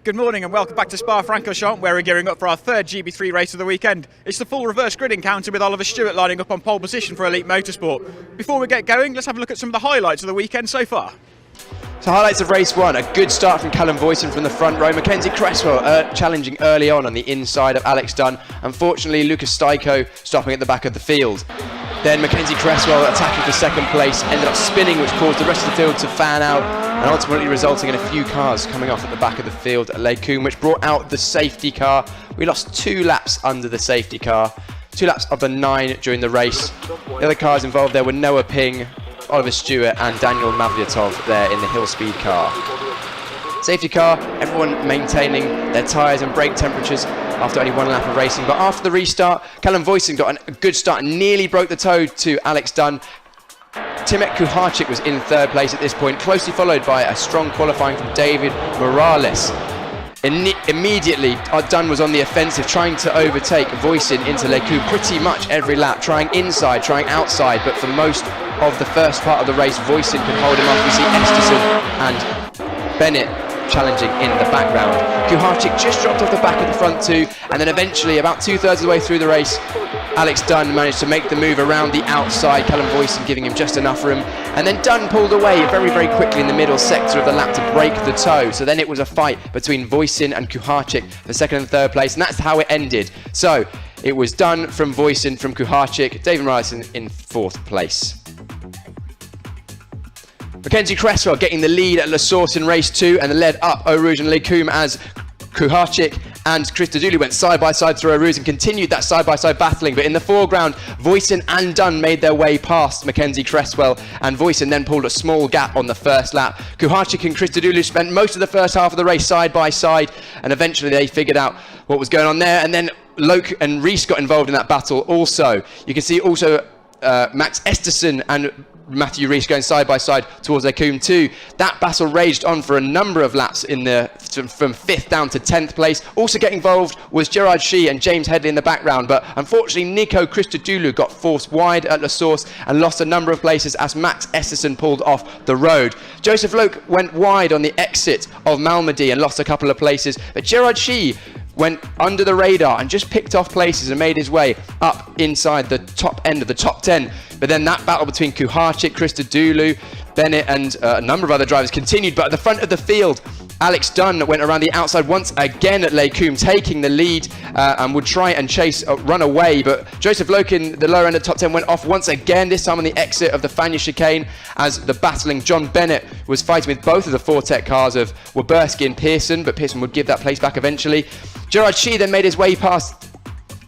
Good morning and welcome back to Spa-Francorchamps, where we're gearing up for our third Gb3 race of the weekend. It's the full reverse grid encounter with Oliver Stewart lining up on pole position for Elite Motorsport. Before we get going, let's have a look at some of the highlights of the weekend so far. So highlights of race one, a good start from Callum Voisin from the front row. Mackenzie Cresswell challenging early on the inside of Alex Dunn. Unfortunately, Lucas Styko stopping at the back of the field. Then Mackenzie Cresswell attacking for second place, ended up spinning, which caused the rest of the field to fan out, and ultimately resulting in a few cars coming off at the back of the field at Les Combes, which brought out the safety car. We lost 2 laps under the safety car, 2 laps of the 9 during the race. The other cars involved there were Noah Ping, Oliver Stewart and Daniel Mavlyatov there in the Hill Speed car. Safety car, everyone maintaining their tyres and brake temperatures after only 1 lap of racing. But after the restart, Callum Voisin got a good start and nearly broke the toe to Alex Dunn. Timet Kuharczyk was in 3rd place at this point, closely followed by a strong qualifying from David Morales. Immediately, Dunn was on the offensive, trying to overtake Voisin into Les Combes pretty much every lap, trying inside, trying outside, but for most of the first part of the race, Voisin could hold him off. We see Esterson and Bennett challenging in the background. Kuharczyk just dropped off the back of the front 2, and then eventually, about 2/3 of the way through the race, Alex Dunn managed to make the move around the outside, Callum Voisin giving him just enough room, and then Dunn pulled away very, very quickly in the middle sector of the lap to break the toe. So then it was a fight between Voisin and Kuharczyk for 2nd and 3rd place, and that's how it ended. So it was Dunn from Voisin from Kuharczyk, David Morales in 4th place. Mackenzie Cresswell getting the lead at La Source in race 2, and the lead up Eau Rouge and Les Combes as Kuharczyk and Chris Duduli went side by side through Eau Rouge and continued that side by side battling. But in the foreground, Voisin and Dunn made their way past Mackenzie Cresswell, and Voisin then pulled a small gap on the first lap. Kuharczyk and Chris Duduli spent most of the first half of the race side by side, and eventually they figured out what was going on there. And then Loke and Rees got involved in that battle also. You can see also Max Esterson and Matthew Rees going side by side towards Les Combes too. That battle raged on for a number of laps from 5th down to 10th place. Also getting involved was Gerard Shee and James Headley in the background, but unfortunately Nico Christodoulou got forced wide at La Source and lost a number of places as Max Esterson pulled off the road. Joseph Loke went wide on the exit of Malmedy and lost a couple of places, but Gerard Shee went under the radar and just picked off places and made his way up inside the top end of the top 10. But then that battle between Kuharczyk, Christodoulou, Bennett and a number of other drivers continued. But at the front of the field, Alex Dunn went around the outside once again at Les Combes, taking the lead and would try and chase, run away. But Joseph Loke in the lower end of the top 10 went off once again, this time on the exit of the Fania chicane, as the battling John Bennett was fighting with both of the Fortec cars of Waberski and Pearson, but Pearson would give that place back eventually. Gerard Shee then made his way past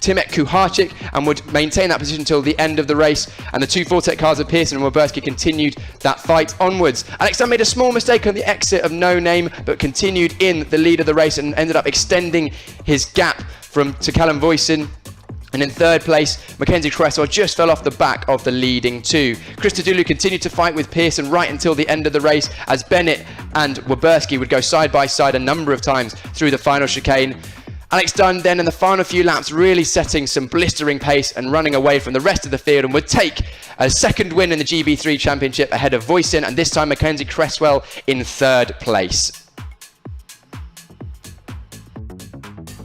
Timet Kuharczyk and would maintain that position until the end of the race, and the 2 Fortec cars of Pearson and Waberski continued that fight onwards. Alex Dunn made a small mistake on the exit of No Name, but continued in the lead of the race and ended up extending his gap to Callum Voisin. And in 3rd place, Mackenzie Cresswell just fell off the back of the leading 2. Christodoulou continued to fight with Pearson right until the end of the race, as Bennett and Waberski would go side by side a number of times through the final chicane. Alex Dunn then in the final few laps really setting some blistering pace and running away from the rest of the field, and would take a 2nd win in the Gb3 Championship ahead of Voisin, and this time Mackenzie Cresswell in 3rd place.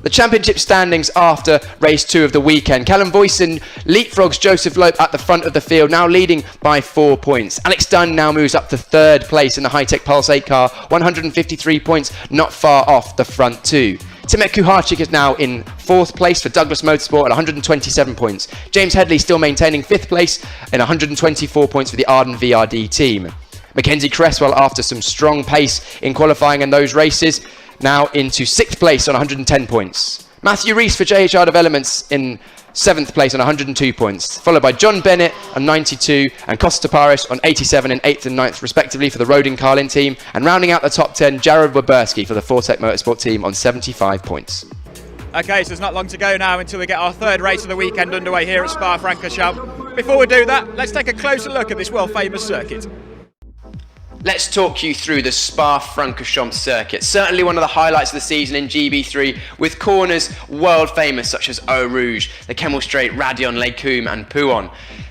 The championship standings after race 2 of the weekend. Callum Voisin leapfrogs Joseph Lope at the front of the field, now leading by 4 points. Alex Dunn now moves up to 3rd place in the Hi-Tech Pulse 8 car, 153 points, not far off the front 2. Timet Kuharczyk is now in 4th place for Douglas Motorsport at 127 points. James Headley still maintaining 5th place in 124 points for the Arden VRD team. Mackenzie Cresswell, after some strong pace in qualifying in those races, now into 6th place on 110 points. Matthew Rees for JHR Developments in 7th place on 102 points, followed by John Bennett on 92 and Costa Paris on 87 and 8th and 9th respectively for the Rodin Carlin team, and rounding out the top 10, Jared Waberski for the Fortec Motorsport team on 75 points. Okay, so there's not long to go now until we get our 3rd race of the weekend underway here at Spa-Francorchamps. Before we do that, let's take a closer look at this world famous circuit. Let's talk you through the Spa-Francorchamps circuit. Certainly one of the highlights of the season in Gb3, with corners world famous such as Eau Rouge, the Kemmel Straight, Radion, Les Combes and Pouhon.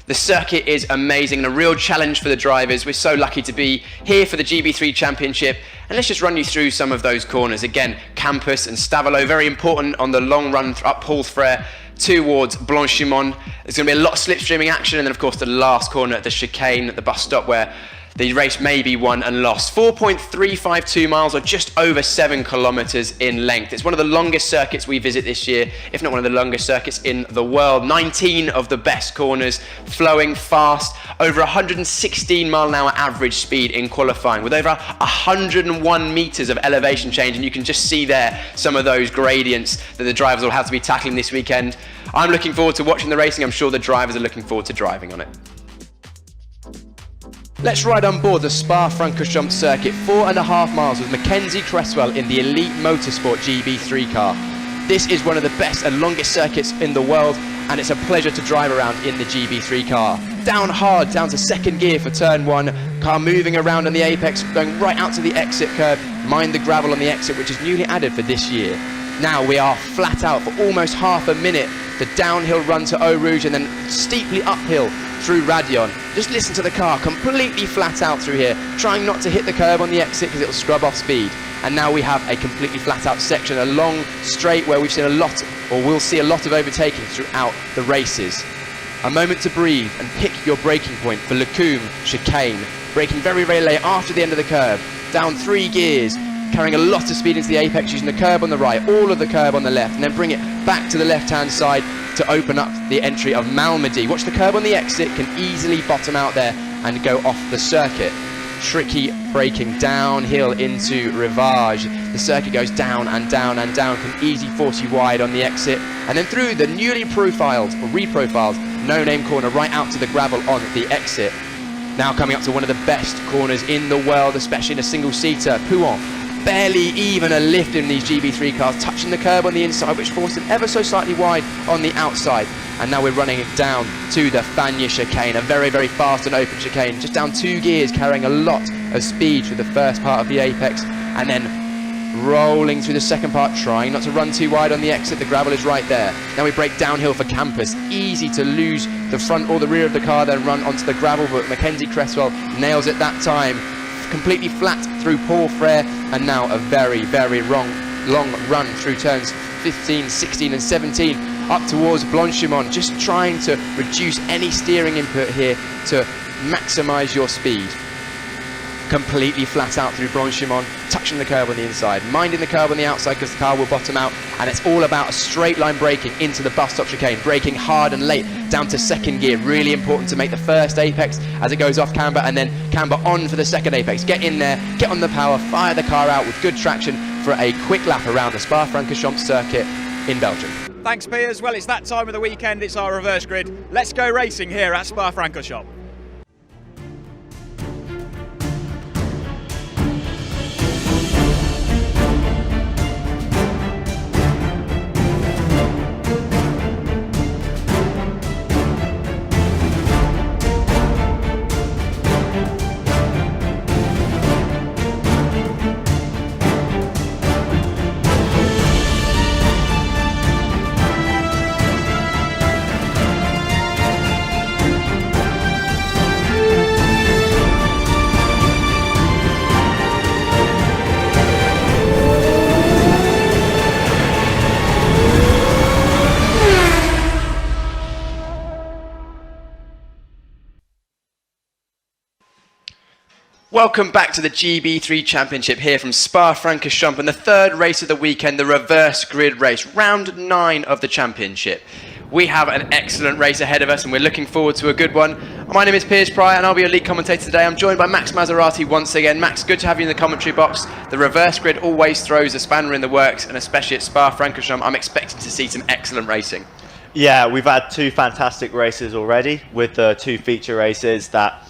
The circuit is amazing and a real challenge for the drivers. We're so lucky to be here for the GB3 Championship. And let's just run you through some of those corners. Again, Campus and Stavelot, very important on the long run up Paul Frere towards Blanchimont. There's going to be a lot of slipstreaming action, and then of course the last corner at the chicane at the bus stop where the race may be won and lost. 4.352 miles, or just over 7 kilometers in length. It's one of the longest circuits we visit this year, if not one of the longest circuits in the world. 19 of the best corners, flowing fast, over 116 mile an hour average speed in qualifying, with over 101 meters of elevation change, and you can just see there some of those gradients that the drivers will have to be tackling this weekend. I'm looking forward to watching the racing. I'm sure the drivers are looking forward to driving on it. Let's ride on board the Spa-Francorchamps circuit, 4.5 miles with Mackenzie Cresswell in the Elite Motorsport GB3 car. This is one of the best and longest circuits in the world, and it's a pleasure to drive around in the GB3 car. Down hard, down to second gear for turn 1, car moving around on the apex, going right out to the exit curb, mind the gravel on the exit, which is newly added for this year. Now we are flat out for almost half a minute, the downhill run to Eau Rouge and then steeply uphill through Radion. Just listen to the car, completely flat out through here, trying not to hit the curb on the exit because it'll scrub off speed. And now we have a completely flat out section, a long straight where we've seen a lot, or we'll see a lot of overtaking throughout the races. A moment to breathe and pick your braking point for Lecombe chicane, braking very, very late after the end of the curve, down 3 gears, carrying a lot of speed into the apex, using the curb on the right, all of the curb on the left, and then bring it back to the left-hand side to open up the entry of Malmedy. Watch the curb on the exit, can easily bottom out there and go off the circuit. Tricky braking downhill into Rivage. The circuit goes down and down and down, can easily force you wide on the exit, and then through the newly profiled, or reprofiled, no-name corner right out to the gravel on the exit. Now coming up to one of the best corners in the world, especially in a single-seater, Pouhon. Barely even a lift in these GB3 cars, touching the curb on the inside, which forced it ever so slightly wide on the outside. And now we're running it down to the Fagnes chicane, a very, very fast and open chicane, just down 2 gears, carrying a lot of speed through the first part of the apex, and then rolling through the second part, trying not to run too wide on the exit. The gravel is right there. Now we break downhill for Campus. Easy to lose the front or the rear of the car, then run onto the gravel, but Mackenzie Cresswell nails it that time. Completely flat through Paul Frere, and now a very, very long run through turns 15, 16 and 17 up towards Blanchimont, just trying to reduce any steering input here to maximise your speed. Completely flat out through Blanchimont, touching the curb on the inside, minding the curb on the outside because the car will bottom out, and it's all about a straight line braking into the bus stop chicane, braking hard and late down to second gear. Really important to make the first apex as it goes off camber, and then camber on for the second apex. Get in there, get on the power, fire the car out with good traction for a quick lap around the Spa-Francorchamps circuit in Belgium. Thanks, Piers. Well, it's that time of the weekend, it's our reverse grid. Let's go racing here at Spa-Francorchamps. Welcome back to the GB3 Championship here from Spa-Francorchamps, and the third race of the weekend, the reverse grid race, round 9 of the championship. We have an excellent race ahead of us and we're looking forward to a good one. My name is Piers Pryor and I'll be your lead commentator today. I'm joined by Max Maserati once again. Max, good to have you in the commentary box. The reverse grid always throws a spanner in the works, and especially at Spa-Francorchamps, I'm expecting to see some excellent racing. Yeah, we've had 2 fantastic races already with the 2 feature races that,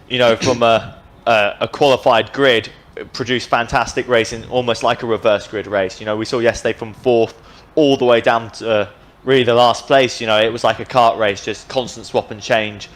you know, from a qualified grid produce fantastic racing, almost like a reverse grid race. You know, we saw yesterday from 4th all the way down to really the last place. You know, it was like a kart race, just constant swap and change,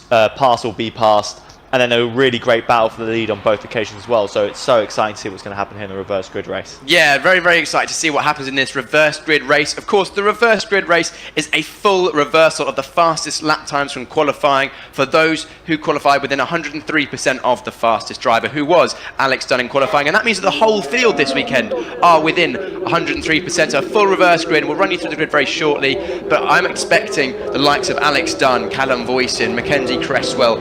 pass or be passed, and then a really great battle for the lead on both occasions as well. So it's so exciting to see what's going to happen here in the reverse grid race. Yeah, very, very excited to see what happens in this reverse grid race. Of course, the reverse grid race is a full reversal of the fastest lap times from qualifying for those who qualified within 103% of the fastest driver, who was Alex Dunn in qualifying. And that means that the whole field this weekend are within 103%. So a full reverse grid. We'll run you through the grid very shortly, but I'm expecting the likes of Alex Dunn, Callum Voisin, Mackenzie Cresswell,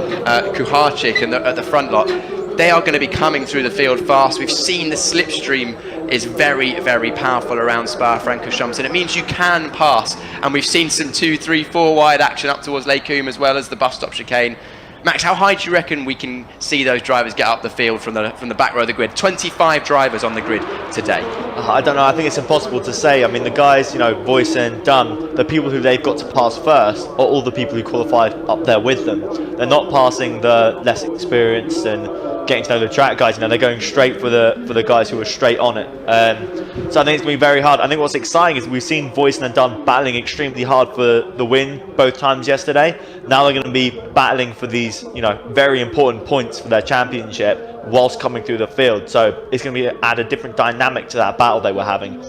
Kuharczyk at the front lot. They are going to be coming through the field fast. We've seen the slipstream is very, very powerful around Spa-Francorchamps, and it means you can pass. And we've seen some 2, 3, 4 wide action up towards Les Combes as well as the bus stop chicane. Max, how high do you reckon we can see those drivers get up the field from the back row of the grid? 25 drivers on the grid today. I don't know. I think it's impossible to say. I mean, the guys, Voisin, Dunn, the people who they've got to pass first are all the people who qualified up there with them. They're not passing the less experienced and getting to know the track guys. They're going straight for the guys who are straight on it. So I think it's going to be very hard. I think what's exciting is we've seen Voisin and Dunn battling extremely hard for the win both times yesterday. Now they're going to be battling for these, very important points for their championship whilst coming through the field. So it's going to be add a different dynamic to that battle they were having.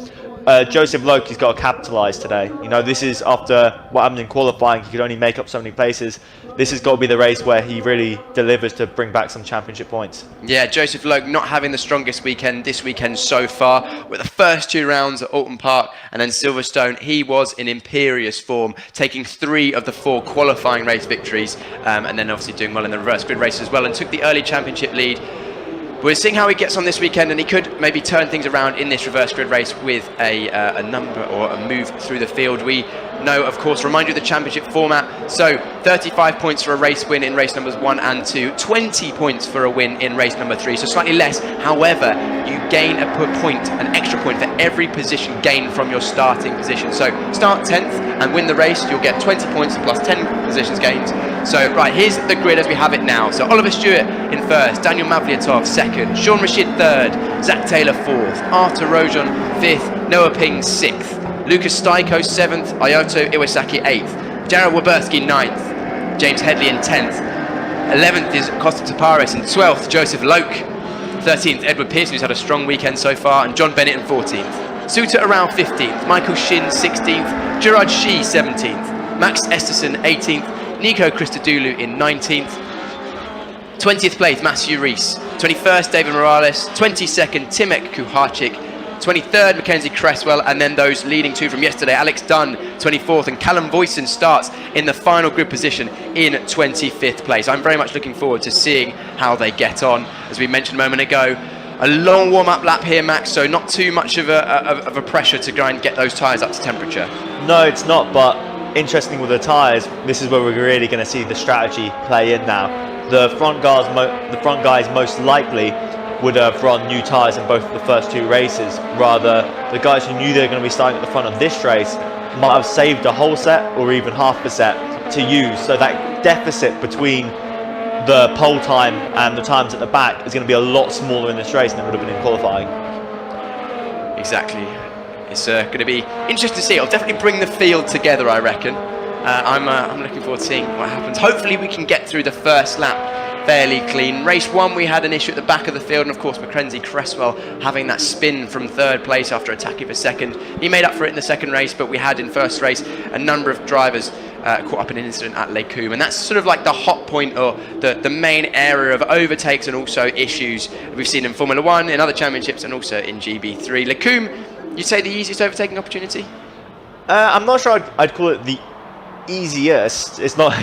Joseph Loke, he's got to capitalise today. This is after what happened in qualifying. He could only make up so many places. This has got to be the race where he really delivers to bring back some championship points. Yeah, Joseph Loke not having the strongest weekend this weekend so far. With the first 2 rounds at Alton Park and then Silverstone, he was in imperious form, taking 3 of the 4 qualifying race victories, and then obviously doing well in the reverse grid race as well, and took the early championship lead. We're seeing how he gets on this weekend, and he could maybe turn things around in this reverse grid race with a number or a move through the field. We know, of course, remind you of the championship format. So 35 points for a race win in race numbers 1 and 2, 20 points for a win in race number 3, so slightly less. However, you gain an extra point for every position gained from your starting position. So start 10th and win the race, you'll get 20 points plus 10 positions gained. So right, here's the grid as we have it now. So Oliver Stewart in first, Daniel Mavliatov second, Sean Rashid third, Zach Taylor fourth, Arthur Rojon fifth, Noah Ping sixth, Lucas Staiko 7th, Ayoto Iwasaki 8th, Jared Waberski 9th, James Headley in 10th, 11th is Costa Tapares, and 12th Joseph Loke, 13th Edward Pearson, who's had a strong weekend so far, and John Bennett in 14th, Suter around 15th, Michael Shin 16th, Gerard Shee 17th, Max Esterson 18th, Nico Christodoulou in 19th, 20th place Matthew Rees, 21st David Morales, 22nd Timek Kuharczyk, 23rd Mackenzie Cresswell, and then those leading 2 from yesterday, Alex Dunn 24th, and Callum Voisin starts in the final grid position in 25th place. I'm very much looking forward to seeing how they get on. As we mentioned a moment ago, a long warm-up lap here, Max, so not too much of a pressure to go and get those tyres up to temperature. No, it's not, but interesting with the tyres, this is where we're really going to see the strategy play in now. The front guys most likely would have run new tyres in both of the first 2 races. Rather, the guys who knew they were going to be starting at the front of this race might have saved a whole set or even half a set to use. So that deficit between the pole time and the times at the back is going to be a lot smaller in this race than it would have been in qualifying. Exactly. It's going to be interesting to see. It'll definitely bring the field together, I reckon. I'm looking forward to seeing what happens. Hopefully we can get through the first lap fairly clean. Race 1 we had an issue at the back of the field, and of course Mackenzie Cresswell having that spin from 3rd place after attacking for 2nd. He made up for it in the 2nd race, but we had in first race a number of drivers caught up in an incident at Les Combes, and that's sort of like the hot point or the main area of overtakes and also issues we've seen in Formula 1, in other championships, and also in GB3. Les Combes, you'd say the easiest overtaking opportunity? I'm not sure I'd call it the easiest. It's not,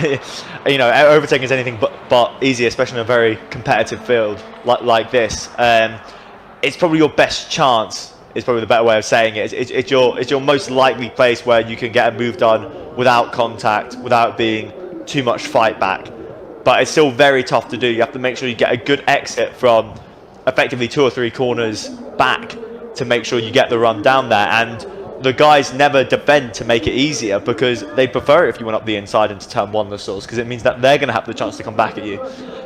overtaking is anything but easy, especially in a very competitive field like this. It's probably your best chance, is probably the better way of saying it. It's your most likely place where you can get a move done without contact, without being too much fight back. But it's still very tough to do. You have to make sure you get a good exit from effectively 2 or 3 corners back to make sure you get the run down there. And the guys never defend to make it easier, because they prefer it if you went up the inside into turn 1 the source, because it means that they're going to have the chance to come back at you.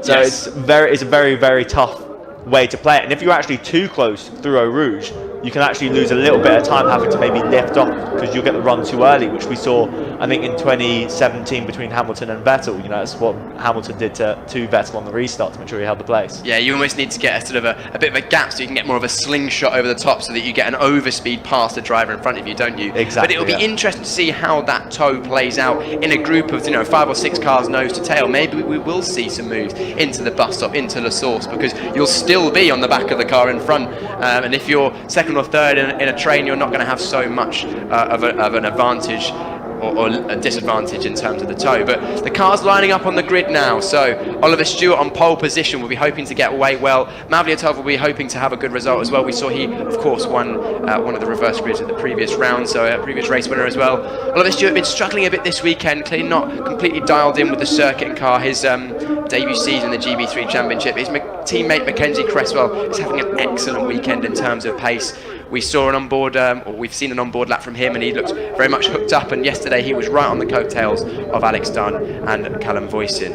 So yes. it's a very, very tough way to play it. And if you're actually too close through Eau Rouge, you can actually lose a little bit of time having to maybe lift off because you'll get the run too early, which we saw, I think, in 2017 between Hamilton and Vettel. You know, that's what Hamilton did to Vettel on the restart to make sure he held the place. Yeah, you almost need to get a sort of a bit of a gap so you can get more of a slingshot over the top so that you get an overspeed past the driver in front of you, don't you? Exactly. But it'll be interesting to see how that toe plays out in a group of 5 or 6 cars nose to tail. Maybe we will see some moves into the bus stop, into La Source, because you'll still be on the back of the car in front. And if you're second or third in a train, you're not going to have so much of an advantage or a disadvantage in terms of the toe. But the car's lining up on the grid now, so Oliver Stewart on pole position will be hoping to get away well. Mavlyatov will be hoping to have a good result as well. We saw he, of course, won one of the reverse grids at the previous round, so a previous race winner as well. Oliver Stewart been struggling a bit this weekend, clearly not completely dialed in with the circuit car. His debut season in the Gb3 Championship. His teammate Mackenzie Cresswell is having an excellent weekend in terms of pace. We saw an onboard, or we've seen an onboard lap from him, and he looks very much hooked up. And yesterday he was right on the coattails of Alex Dunn and Callum Voisin.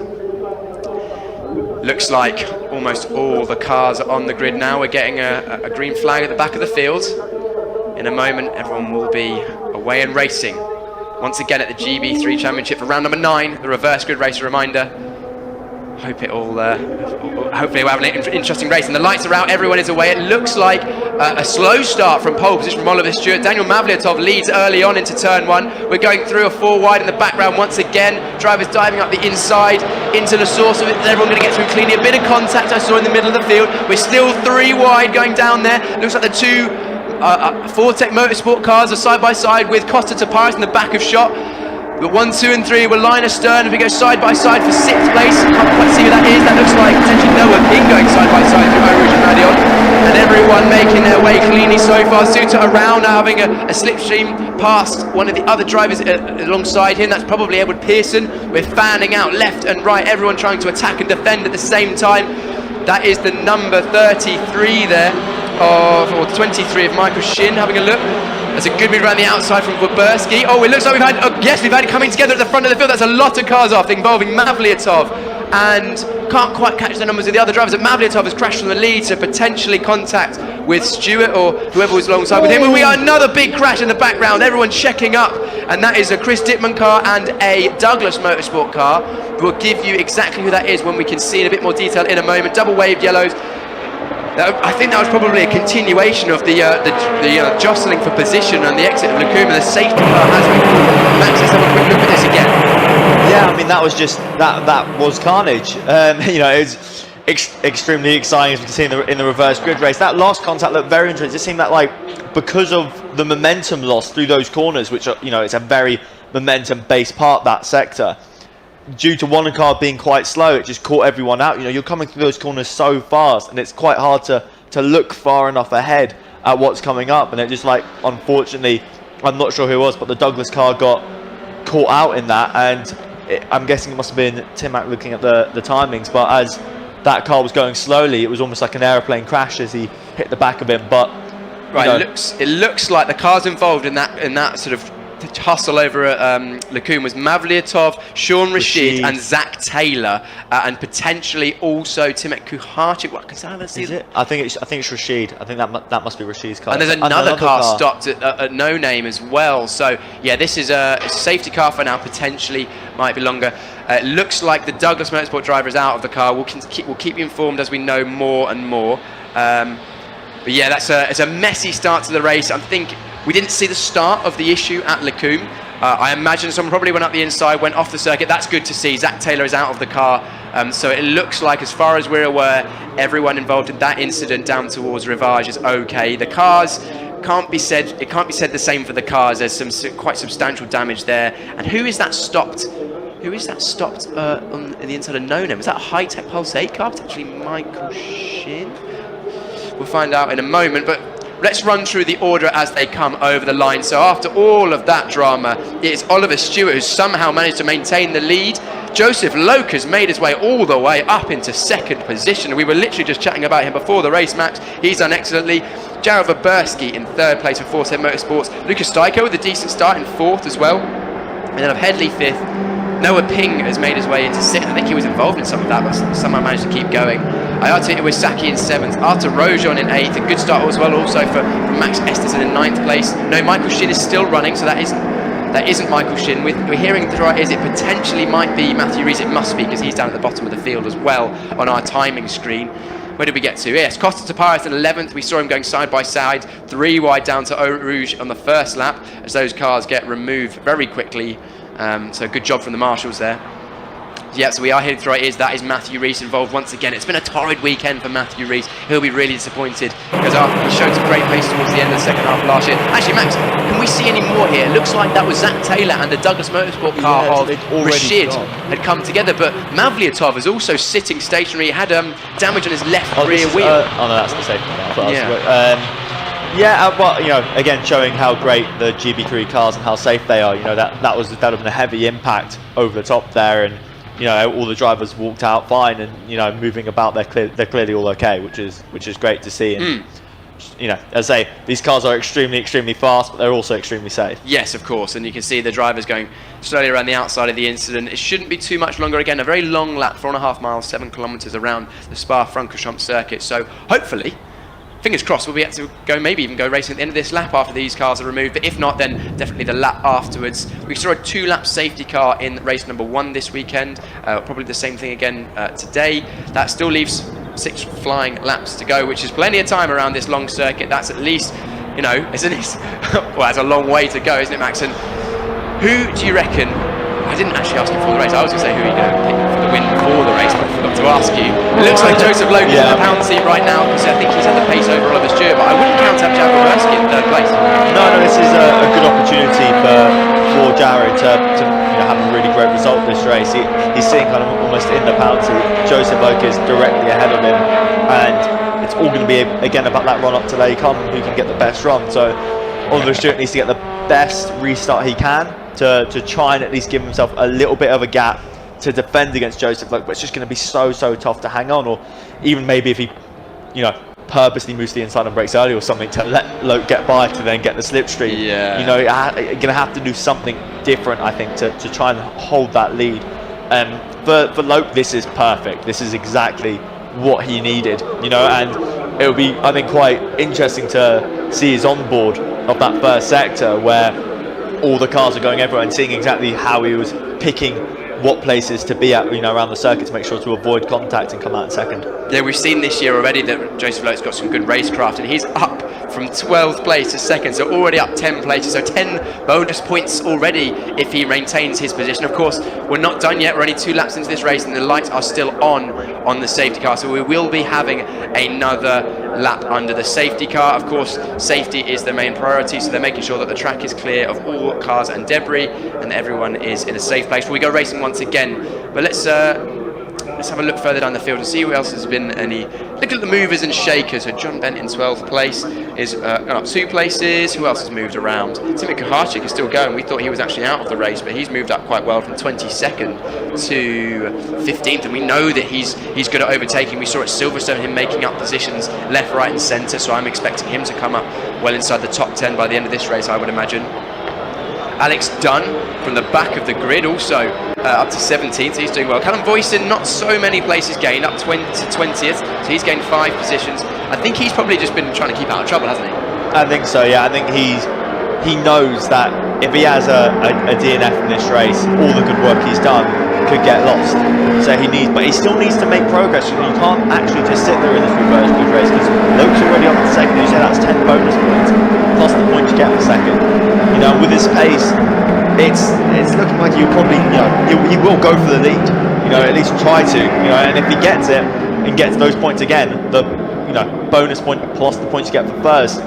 Looks like almost all the cars are on the grid now. We're getting a green flag at the back of the field. In a moment, everyone will be away and racing. Once again at the Gb3 Championship for round number 9, the reverse grid race. A reminder. Hopefully we'll have an interesting race. And the lights are out, everyone is away. It looks like a slow start from pole position from Oliver Stewart. Daniel Mavlyatov leads early on into turn 1. We're going through a 4 wide in the background once again. Drivers diving up the inside into the source of it. Is everyone going to get through cleanly? A bit of contact I saw in the middle of the field. We're still 3 wide going down there. Looks like the 2 Fortec Motorsport cars are side by side with Costa Taparis in the back of shot. But 1, 2 and 3 will line astern. If we go side by side for 6th place, can't quite see who that is. That looks like potentially Noah King going side by side through Eau Rouge and Radion. And everyone making their way cleanly so far. Suter around now having a slipstream past one of the other drivers alongside him. That's probably Edward Pearson. We're fanning out left and right, everyone trying to attack and defend at the same time. That is the number 33 there, or 23 of Michael Shin. Having a look. There's a good move around the outside from Waberski. Oh, it looks like we've had it coming together at the front of the field. That's a lot of cars off, involving Mavlyatov, and can't quite catch the numbers of the other drivers. Mavlyatov has crashed from the lead, so potentially contact with Stewart or whoever was alongside with him. And we got another big crash in the background, everyone checking up, and that is a Chris Dittman car and a Douglas Motorsport car. We'll give you exactly who that is when we can see in a bit more detail in a moment. Double waved yellows. I think that was probably a continuation of the jostling for position and the exit of Lacuma. The safety car has been called. Max, let's have a quick look at this again. Yeah, I mean, that was just that was carnage. It was extremely exciting, as we can see in the reverse grid race. That last contact looked very interesting. It seemed that because of the momentum loss through those corners, which are, it's a very momentum-based part, that sector. Due to one car being quite slow, it just caught everyone out. You're coming through those corners so fast, and it's quite hard to look far enough ahead at what's coming up. And it just unfortunately, I'm not sure who it was, but the Douglas car got caught out in that. And I'm guessing it must have been Timac looking at the timings. But as that car was going slowly, it was almost like an aeroplane crash as he hit the back of him. But right, it looks like the cars involved in that sort of hustle over at Lacune was Mavlyatov, Sean Rashid and Zach Taylor, and potentially also Timek Kuharchik. What can I see? Is it? I think it's Rashid. I think that must be Rashid's car. And there's another car stopped at No Name as well. So yeah, this is a safety car for now. Potentially might be longer. It looks like the Douglas Motorsport driver is out of the car. We'll keep you informed as we know more and more. But yeah, it's a messy start to the race. I think we didn't see the start of the issue at Lacombe. I imagine someone probably went up the inside, went off the circuit. That's good to see. Zach Taylor is out of the car. So it looks like, as far as we're aware, everyone involved in that incident down towards Rivage is okay. The cars can't be said the same for the cars. There's some quite substantial damage there. And who is that stopped? Who is that stopped on the inside of No Name? Is that a high-tech Pulse 8 car? Potentially Michael Shin? We'll find out in a moment, but let's run through the order as they come over the line. So after all of that drama, it's Oliver Stewart who's somehow managed to maintain the lead. Joseph Loke has made his way all the way up into second position. We were literally just chatting about him before the race, Max. He's done excellently. Jared Waberski in third place for Force Motorsports. Lucas Styko with a decent start in fourth as well. And then of Headley fifth. Noah Ping has made his way into sixth. I think he was involved in some of that, but somehow managed to keep going. Ayatu Iwasaki in 7th, Arthur Rojon in 8th, a good start as well also for Max Esterson in 9th place. No, Michael Shin is still running, so that isn't Michael Shin. We're hearing the right is it potentially might be Matthew Rees. It must be, because he's down at the bottom of the field as well on our timing screen. Where did we get to? Yes, Costa Taparis in 11th. We saw him going side by side, 3 wide down to Eau Rouge on the first lap as those cars get removed very quickly. So good job from the marshals there. Yeah, so we are heading through that is Matthew Rees involved once again. It's been a torrid weekend for Matthew Rees. He'll be really disappointed because he showed some great pace towards the end of the second half last year. Actually, Max, can we see any more here? It looks like that was Zach Taylor and the Douglas Motorsport car of Rashid had come together, but Mavliatov is also sitting stationary. He had damage on his left rear wheel. Oh no, that's the safety car. But again, showing how great the GB3 cars and how safe they are. That would have been a heavy impact over the top there, and all the drivers walked out fine, and moving about, they're clearly all okay, which is great to see. And as I say, these cars are extremely fast, but they're also extremely safe. Yes, of course, and you can see the drivers going slowly around the outside of the incident. It shouldn't be too much longer. Again, a very long lap, 4.5 miles, 7 kilometres around the Spa-Francorchamps circuit. So hopefully, fingers crossed, we'll be able to go, maybe even go racing at the end of this lap after these cars are removed. But if not, then definitely the lap afterwards. We saw a 2-lap safety car in race number 1 this weekend. Probably the same thing again today. That still leaves 6 flying laps to go, which is plenty of time around this long circuit. That's at least, it's at least, well, it's a long way to go, isn't it, Max? And who do you reckon? I didn't actually ask you before the race. I was going to say who you're going to pick for the win before the race, but I forgot to ask you. It looks like Joseph Logan is in the pound seat right now, because I think he's had the pace over Oliver Stewart, but I wouldn't count out Jared Wersky in 3rd place. No, this is a good opportunity for Jared to have a really great result this race. He's sitting kind of almost in the pound seat. Joseph Logan is directly ahead of him, and it's all going to be again about that run up to Lake Come, who can get the best run. So Oliver Stewart needs to get the best restart he can to try and at least give himself a little bit of a gap to defend against Joseph Logan, but it's just going to be so tough to hang on, or even maybe if he purposely moves to the inside and brakes early or something to let Loke get by to then get the slipstream. You're going to have to do something different, I think, to try and hold that lead. For Loke, this is perfect. This is exactly what he needed, and it'll be, I think, quite interesting to see his onboard of that first sector where all the cars are going everywhere and seeing exactly how he was picking what places to be at, around the circuit to make sure to avoid contact and come out in second. Yeah, we've seen this year already that Joseph Lowe's got some good racecraft, and he's up from 12th place to second, so already up 10 places, so 10 bonus points already if he maintains his position. Of course, we're not done yet. We're only 2 laps into this race, and the lights are still on the safety car, so we will be having another lap under the safety car. Of course, safety is the main priority, so they're making sure that the track is clear of all cars and debris, and everyone is in a safe place before we go racing once again. But let's have a look further down the field and see who else has been any. Look at the movers and shakers. So John Bent in 12th place is gone up 2 places. Who else has moved around? Timmy Kuharczyk is still going. We thought he was actually out of the race, but he's moved up quite well from 22nd to 15th, and we know that he's good at overtaking. We saw at Silverstone him making up positions left, right and centre, so I'm expecting him to come up well inside the top 10 by the end of this race, I would imagine. Alex Dunn from the back of the grid also up to 17th, so he's doing well. Callum Voisin, not so many places gained, up to 20th, so he's gained 5 positions. I think he's probably just been trying to keep out of trouble, hasn't he? I think so, yeah. I think he knows that if he has a DNF in this race, all the good work he's done could get lost. So but he still needs to make progress. You can't actually just sit there in this reverse grid race, because Luke's already on the second. You say that's 10 bonus points plus the point you get for second. With his pace, it's looking like he'll probably, he will go for the lead. At least try to. And if he gets it and gets those points again, the bonus point plus the points you get for first,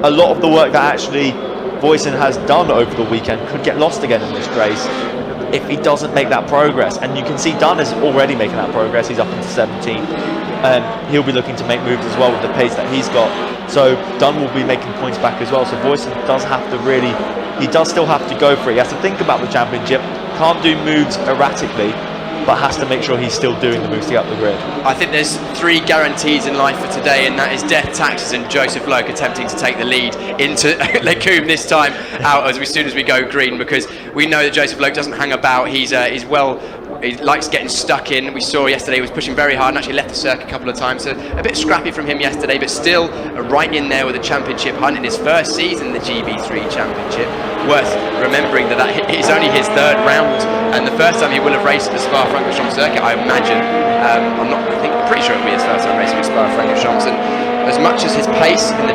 a lot of the work that actually Voisin has done over the weekend could get lost again in this race if he doesn't make that progress. And you can see Dunn is already making that progress. He's up into 17th, and he'll be looking to make moves as well with the pace that he's got. So Dunn will be making points back as well. So Voisin does still have to go for it. He has to think about the championship, can't do moves erratically, but has to make sure he's still doing the moves to get up the grid. I think there's 3 guarantees in life for today, and that is death, taxes and Joseph Loke attempting to take the lead into Lecombe this time out as soon as we go green, because we know that Joseph Loke doesn't hang about. He's well He likes getting stuck in. We saw yesterday he was pushing very hard and actually left the circuit a couple of times. So a bit scrappy from him yesterday, but still right in there with the championship hunt in his first season, the Gb3 Championship. Worth remembering that it's only his third round, and the first time he will have raced at the Spa-Francorchamps circuit, I imagine. I'm pretty sure it'll be his first time racing at Spa-Francorchamps. And as much as his pace in the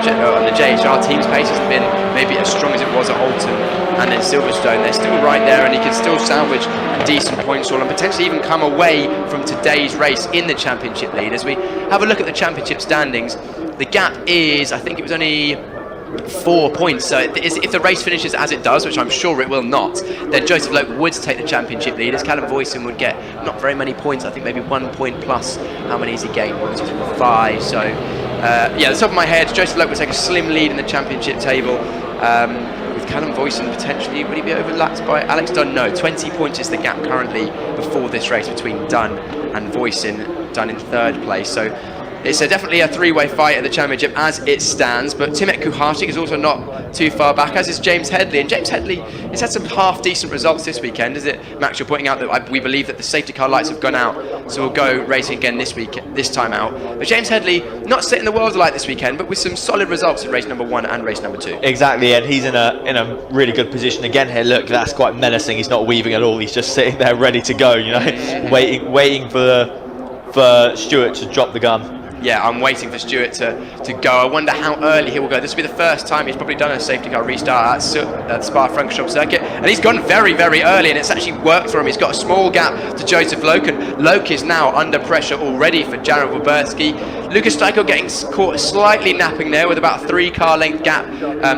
JHR team's pace hasn't been maybe as strong as it was at Alton and then Silverstone, they're still right there, and he can still salvage a decent points haul and potentially even come away from today's race in the championship lead. As we have a look at the championship standings, the gap is, I think it was only 4 points. So if the race finishes as it does, which I'm sure it will not, then Joseph Loke would take the championship lead, as Callum Voisin would get not very many points. I think maybe 1 point plus. How many has he gained? 1, 2, 3, 4, 5. So yeah, at the top of my head, Joseph Loke would take a slim lead in the championship table. With Callum Voisin potentially, would he be overlapped by Alex Dunn? No, 20 points is the gap currently before this race between Dunn and Voisin. Dunn in third place. So it's definitely a three-way fight at the championship as it stands, but Timet Kuharczyk is also not too far back, as is James Headley. And James Headley has had some half-decent results this weekend, is it, Max? You're pointing out that we believe that the safety car lights have gone out, so we'll go racing again this time out. But James Headley, not setting the world alight this weekend, but with some solid results in race number 1 and race number 2. Exactly, and he's in a really good position again here. Look, that's quite menacing. He's not weaving at all. He's just sitting there ready to go, you know, waiting for Stuart to drop the gun. Yeah, I'm waiting for Stuart to go. I wonder how early he will go. This will be the first time he's probably done a safety car restart at the Spa-Francorchamps circuit, and he's gone very, very early, and it's actually worked for him. He's got a small gap to Joseph Loke, and Loke is now under pressure already for Jared Wilberski. Lucas Steichel getting caught slightly napping there with about a 3 car length gap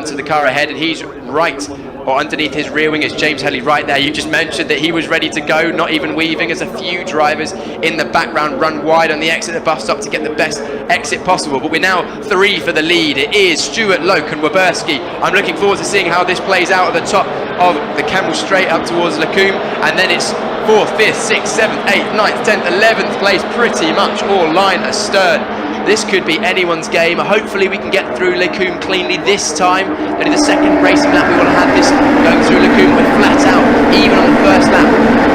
to the car ahead, and he's right, or underneath his rear wing is James Headley right there. You just mentioned that he was ready to go, not even weaving, as a few drivers in the background run wide on the exit of the bus stop to get the best exit possible. But we're now 3 for the lead. It is Stuart, Loke and Wilberski. I'm looking forward to seeing how this plays out at the top of the Camel Straight up towards Lacombe, and then it's 4th, 5th, 6th, 7th, 8th, 9th, 10th, 11th place, pretty much all line astern. This could be anyone's game. Hopefully we can get through Lacombe cleanly this time. Only the second racing lap we will have had this going through Lacombe. We're flat out, even on the first lap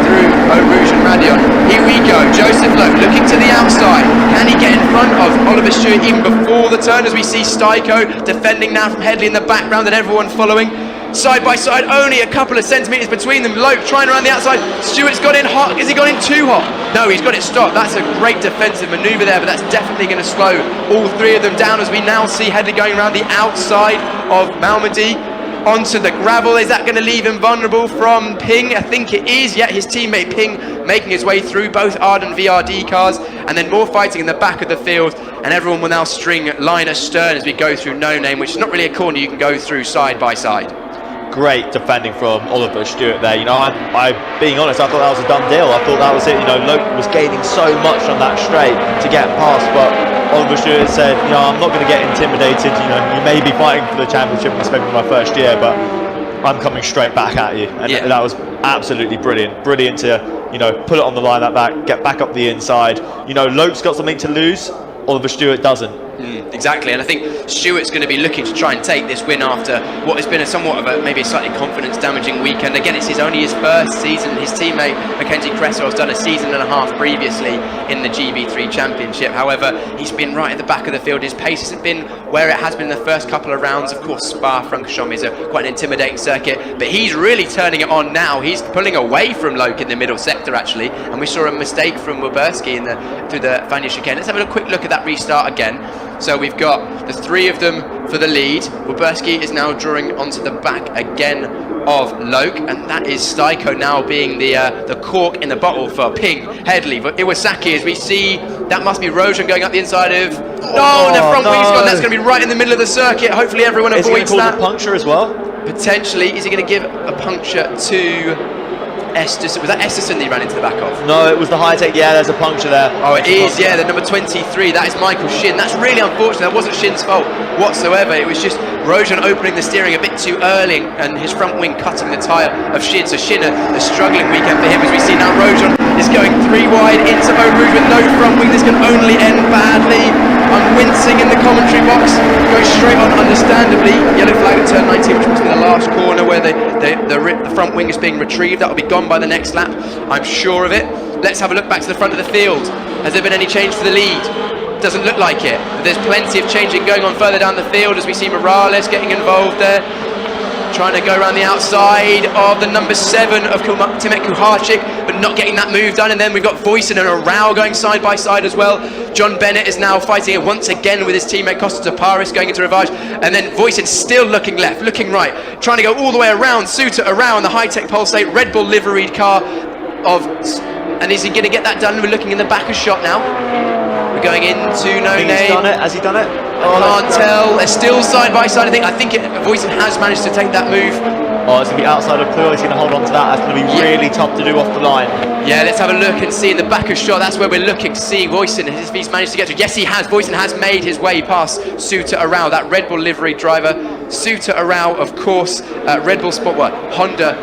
through Eau Rouge and Radion. Here we go, Joseph Loke looking to the outside. Can he get in front of Oliver Stewart even before the turn, as we see Steichel defending now from Headley in the background and everyone following? Side by side, only a couple of centimetres between them. Loke trying around the outside. Stewart's got in hot. Has he got in too hot? No, he's got it stopped. That's a great defensive manoeuvre there, but that's definitely going to slow all 3 of them down, as we now see Headley going around the outside of Malmedy onto the gravel. Is that going to leave him vulnerable from Ping? I think it is. Yeah, his teammate Ping making his way through both Arden VRD cars, and then more fighting in the back of the field, and everyone will now string line astern as we go through No Name, which is not really a corner you can go through side by side. Great defending from Oliver Stewart there. You know, I being honest, I thought that was a done deal. I thought that was it. You know, Loke was gaining so much on that straight to get past, but Oliver Stewart said, you know, I'm not going to get intimidated. You know, you may be fighting for the championship, and it's maybe my first year, but I'm coming straight back at you. And yeah, that was absolutely brilliant. Brilliant to, you know, put it on the line that back, get back up the inside. You know, Loke's got something to lose. Oliver Stewart doesn't. Exactly, and I think Stewart's going to be looking to try and take this win after what has been a somewhat of a maybe a slightly confidence-damaging weekend. Again, it's only his first season. His teammate Mackenzie Cresswell's done a season and a half previously in the Gb3 Championship. However, he's been right at the back of the field. His pace hasn't been where it has been in the first couple of rounds. Of course, Spa-Francorchamps is quite an intimidating circuit, but he's really turning it on now. He's pulling away from Loke in the middle sector, actually, and we saw a mistake from Wilberski through the Vanya chicane. Let's have a quick look at that restart again. So we've got the 3 of them for the lead. Wilberski is now drawing onto the back again of Loke, and that is Steichel now being the cork in the bottle for Ping, Headley, but Iwasaki, as we see, that must be Rojan going up the inside of... No, the front wing's gone. That's going to be right in the middle of the circuit. Hopefully everyone avoids that. Is he going to cause a puncture as well? Potentially. Is he going to give a puncture to... Esterson? Was that Esterson that he ran into the back of? No, it was the high-tech. Yeah, there's a puncture there. Oh, it is, yeah, the number 23. That is Michael Shin. That's really unfortunate. That wasn't Shin's fault whatsoever. It was just Rojan opening the steering a bit too early and his front wing cutting the tyre of Shin. So Shin, a struggling weekend for him, as we see now Rojan is going 3 wide into Eau Rouge with no front wing. This can only end badly. I'm wincing in the commentary box. Going straight on, understandably. Yellow flag at turn 19, which must be the last corner where the front wing is being retrieved. That will be gone by the next lap. I'm sure of it. Let's have a look back to the front of the field. Has there been any change for the lead? Doesn't look like it. But there's plenty of changing going on further down the field as we see Morales getting involved there. Trying to go around the outside of the number 7 of Timek Kuharczyk, but not getting that move done. And then we've got Voisin and Arau going side by side as well. John Bennett is now fighting it once again with his teammate Costa Taparis going into Rivage. And then Voisin still looking left, looking right, trying to go all the way around Suter Arau on the high-tech Pulsate Red Bull liveried car of... And is he going to get that done? We're looking in the back of shot now. We're going into No Name. He's done it. Has he done it? I can't tell. They're still side by side. I think Voisin has managed to take that move. Oh, it's going to be outside of Clue. He's going to hold on to that. That's going to be really tough to do off the line. Yeah, let's have a look and see in the back of shot. That's where we're looking to see Voisin, if he's managed to get to. Yes, he has. Voisin has made his way past Suter Arau, that Red Bull livery driver. Suter Arau, of course, Red Bull Honda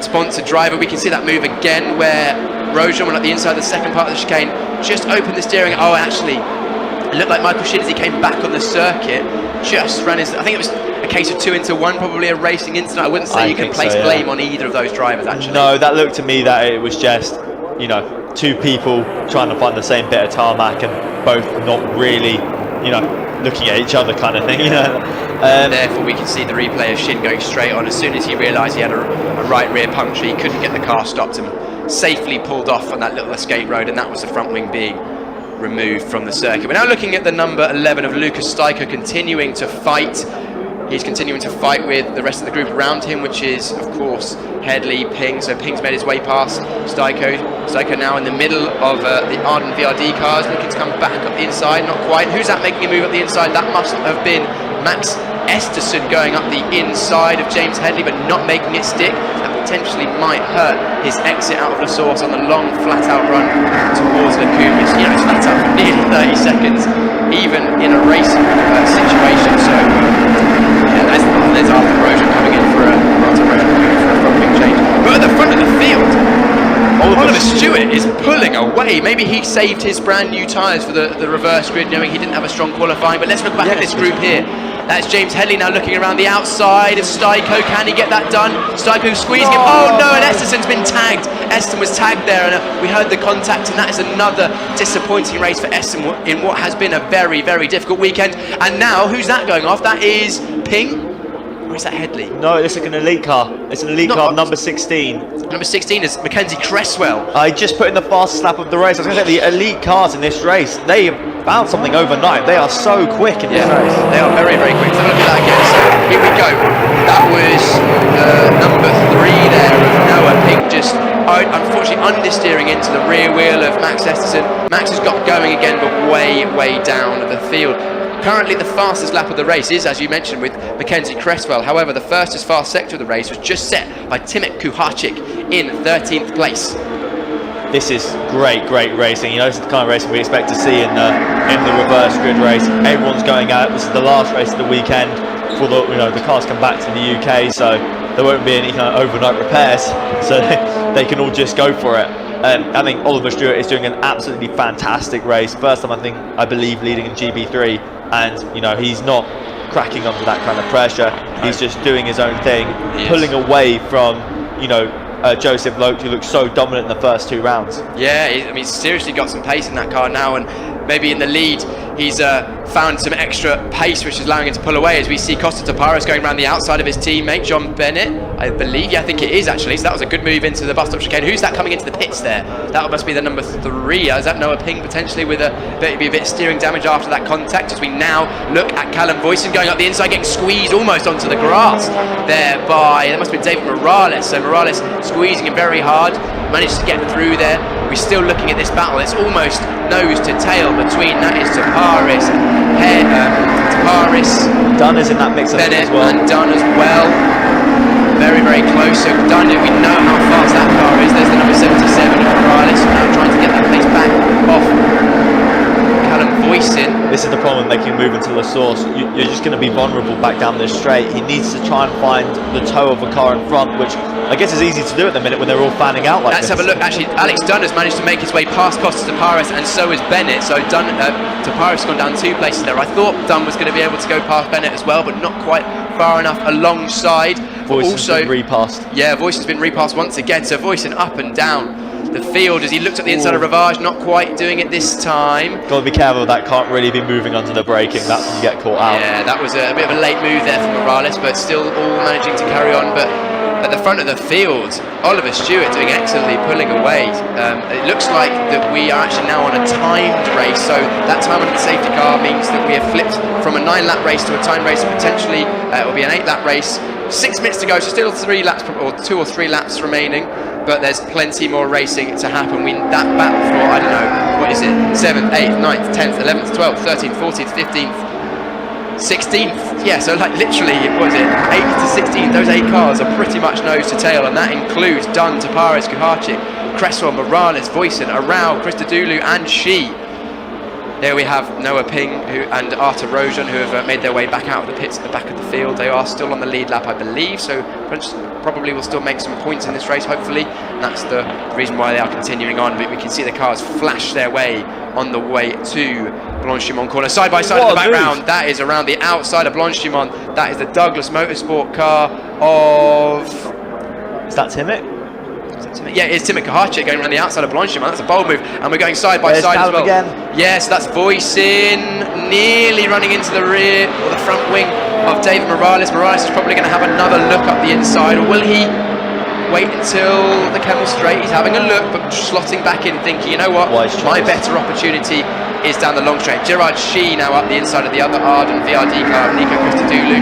sponsored driver. We can see that move again where Rojan went at the inside of the second part of the chicane, just opened the steering. Oh, actually, it looked like Michael Shid as he came back on the circuit, just ran his... I think it was a case of 2 into 1, probably a racing incident. I wouldn't say you can place blame on either of those drivers, actually. No, that looked to me that it was just, you know, 2 people trying to find the same bit of tarmac and both not really, you know, looking at each other kind of thing, you know. Therefore, we can see the replay of Shin going straight on. As soon as he realised he had a right rear puncture, he couldn't get the car stopped and safely pulled off on that little escape road, and that was the front wing being removed from the circuit. We're now looking at the number 11 of Lucas Steiker continuing to fight. He's continuing to fight with the rest of the group around him, which is, of course, Headley, Ping. So Ping's made his way past Steiker. Steiker now in the middle of the Arden VRD cars, looking to come back up the inside. Not quite. Who's that making a move up the inside? That must have been Max Esterson going up the inside of James Headley, but not making it stick. That potentially might hurt his exit out of La Source on the long flat-out run towards the Kumis. You know, it's flat out for nearly 30 seconds, even in a racing situation. So, yeah, there's Arthur Rojan coming in for a front wing change. But at the front of the field, Oliver Stewart is pulling away. Maybe he saved his brand new tyres for the reverse grid, knowing he didn't have a strong qualifying. But let's look back at this group here. That's James Headley now looking around the outside of Steiko. Can he get that done? Steiko squeezing him. Oh no, and Esterson's been tagged. Eston was tagged there, and we heard the contact, and that is another disappointing race for Eston in what has been a very, very difficult weekend. And now, who's that going off? That is Ping. Or is that Headley? No, it's like an elite car. It's an elite car, number 16. Number 16 is Mackenzie Cresswell. I just put in the fastest lap of the race. I was going to say, the elite cars in this race, they found something overnight. They are so quick in this race. They are very, very quick. So look at that again. So here we go. That was number 3 there of Noah Ping, just unfortunately understeering into the rear wheel of Max Esterson. Max has got going again, but way, way down the field. Currently the fastest lap of the race is, as you mentioned, with Mackenzie Cresswell. However, the fastest fast sector of the race was just set by Timek Kuharczyk in 13th place. This is great racing. You know, this is the kind of racing we expect to see in the reverse grid race. Everyone's going out. This is the last race of the weekend before the cars come back to the UK, so there won't be any kind of overnight repairs, so they can all just go for it. I think Oliver Stewart is doing an absolutely fantastic race. First time I believe leading in GB3, and you know, he's not cracking under that kind of pressure. He's just doing his own thing, pulling away from, you know, Joseph Loke, who looks so dominant in the first 2 rounds. Yeah, I mean, he's seriously got some pace in that car now, and maybe in the lead he's found some extra pace, which is allowing him to pull away, as we see Costa Taparis going around the outside of his teammate John Bennett, I believe. Yeah, I think it is actually. So that was a good move into the bus stop chicane. Who's that coming into the pits there? That must be the number 3. Is that Noah Ping potentially with maybe a bit of steering damage after that contact? As we now look at Callum Voisin going up the inside, getting squeezed almost onto the grass there by, that must have been David Morales. So Morales squeezing him very hard, managed to get through there. We're still looking at this battle. It's almost nose to tail between, that is Taparis Dunn is in that mix Bennett as well. And Dunn as well. Very, very close. So Dunn, we know how fast that car is. There's the number 77 of Morales, now trying to get that pace back off Callum Cresswell and Voisin. This is the problem with making a move into La Source. You're just going to be vulnerable back down this straight. He needs to try and find the toe of a car in front, which I guess is easy to do at the minute when they're all fanning out like Let's this. have a look. Actually, Alex Dunn has managed to make his way past Costas Taparis, and so has Bennett. So Taparis has gone down 2 places there. I thought Dunn was going to be able to go past Bennett as well, but not quite far enough alongside. Voisin's been repassed. Yeah, Voisin's been repassed once again. So Voisin up and down the field as he looked at the inside of Ravage, not quite doing it this time. Got to be careful, that can't really be moving under the braking, that's when you get caught out. Yeah, that was a bit of a late move there from Morales, but still all managing to carry on. But at the front of the field, Oliver Stewart doing excellently, pulling away. It looks like that we are actually now on a timed race, so that time on the safety car means that we have flipped from a 9-lap race to a time race, and potentially it will be an 8-lap race. 6 minutes to go, so still 3 laps, or 2 or 3 laps remaining, but there's plenty more racing to happen. That battle for, I don't know, what is it, 7th, 8th, 9th, 10th, 11th, 12th, 13th, 14th, 15th, 16th, yeah, so like literally, what is it, 8th to 16th, those 8 cars are pretty much nose to tail, and that includes Dunn, Taparis, Kuharczyk, Cresswell, Morales, Voisin, Arau, Christodoulou, and Shi. There we have Noah Ping and Artur Rojan, who have made their way back out of the pits at the back of the field. They are still on the lead lap, I believe, so probably will still make some points in this race, hopefully. And that's the reason why they are continuing on. But we can see the cars flash their way on the way to Blanchimont corner. Side by side in the background, that is around the outside of Blanchimont. That is the Douglas Motorsport car of... Is that Timmick? Yeah, it's Timmick Kuharczyk going around the outside of Blanchimont. That's a bold move, and we're going side by side as well. Again. Yes, that's Voisin nearly running into the rear or the front wing of David Morales. Morales is probably going to have another look up the inside, or will he wait until the Kemmel straight? He's having a look, but slotting back in, thinking, you know what, my better opportunity is down the long straight. Gerard Shi now up the inside of the other Arden VRD car, Nico Christodoulou.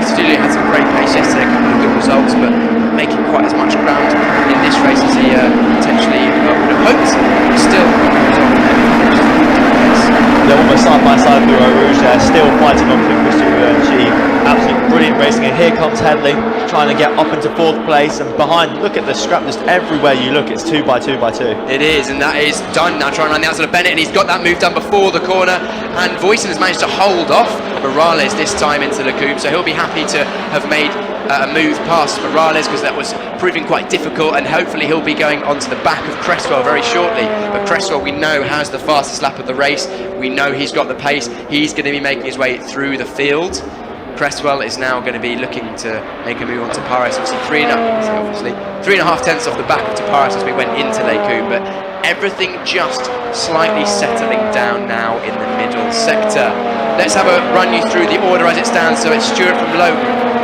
Christodoulou had some great pace yesterday, a couple of good results, but making quite as much ground in this race as he potentially would have hoped. Still, they're almost side by side through Eau Rouge there, still fighting on with Christodoulou and Shi. Absolutely brilliant racing, and here comes Headley trying to get up into 4th place, and behind, look at the scrap, just everywhere you look, it's 2 by 2 by 2. It is, and that is Dunn now trying around the outside of Bennett, and he's got that move done before the corner, and Voisin has managed to hold off Morales this time into the coupe, so he'll be happy to have made a move past Morales, because that was proving quite difficult, and hopefully he'll be going onto the back of Cresswell very shortly. But Cresswell, we know, has the fastest lap of the race. We know he's got the pace. He's going to be making his way through the field. Cresswell is now going to be looking to make a move on Taparis. Obviously 3.5 tenths off the back of Taparis as we went into Les Coupes, but everything just slightly settling down now in the middle sector. Let's have a run you through the order as it stands. So it's Stewart from Lowe,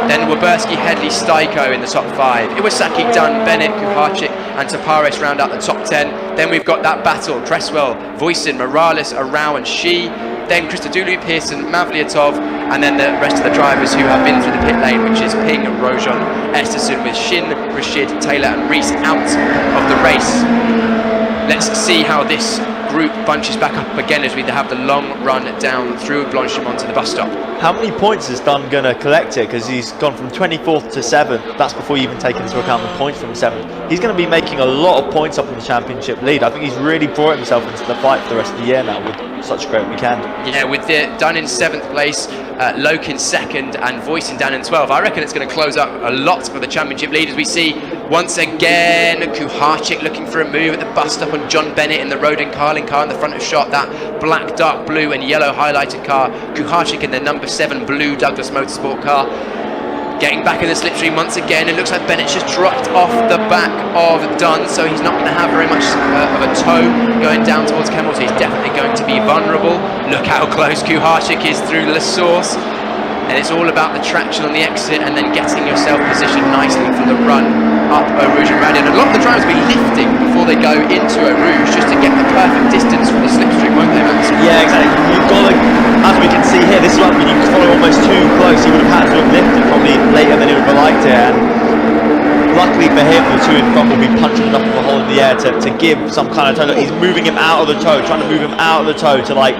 then Waberski, Headley, Styko in the top 5. Iwasaki, Dunn, Bennett, Kuharczyk and Taparis round out the top 10. Then we've got that battle, Cresswell, Voisin, Morales, Arau and Shi. Then Christodoulou, Pearson, Mavliatov, and then the rest of the drivers who have been through the pit lane, which is Ping, Rojan, Esterson, with Shin, Rashid, Taylor and Reese out of the race. Let's see how this group bunches back up again as we have the long run down through Blanchimont to the bus stop. How many points is Dunn going to collect here? Because he's gone from 24th to 7th. That's before you even take into account the points from 7th. He's going to be making a lot of points up in the championship lead. I think he's really brought himself into the fight for the rest of the year now with such a great weekend. Yeah, with Dunn in 7th place, Loke in 2nd and Voisin down in 12th. I reckon it's going to close up a lot for the championship lead as we see once again Kuharczyk looking for a move at the bus stop on John Bennett in the Rodin Carlin car in the front of shot. That black, dark blue and yellow highlighted car. Kuharczyk in the number 7 blue Douglas Motorsport car. Getting back in the slipstream once again. It looks like Bennett's just dropped off the back of Dunn, so he's not going to have very much of a tow going down towards Kemmel, so he's definitely going to be vulnerable. Look how close Kuharczyk is through La Source. And it's all about the traction on the exit and then getting yourself positioned nicely for the run up Eau Rouge and Radion. A lot of the drivers will be lifting before they go into Eau Rouge just to get the perfect distance from the slipstream, won't they, Max? Yeah, exactly. You've got to, as we can see here, this is like when you follow almost too close. He would have had to have lifted probably later than he would have liked it. And luckily for him, the two in front will be punching enough of a hole in the air to give some kind of toe. Look, he's moving him out of the toe, trying to move him out of the toe to like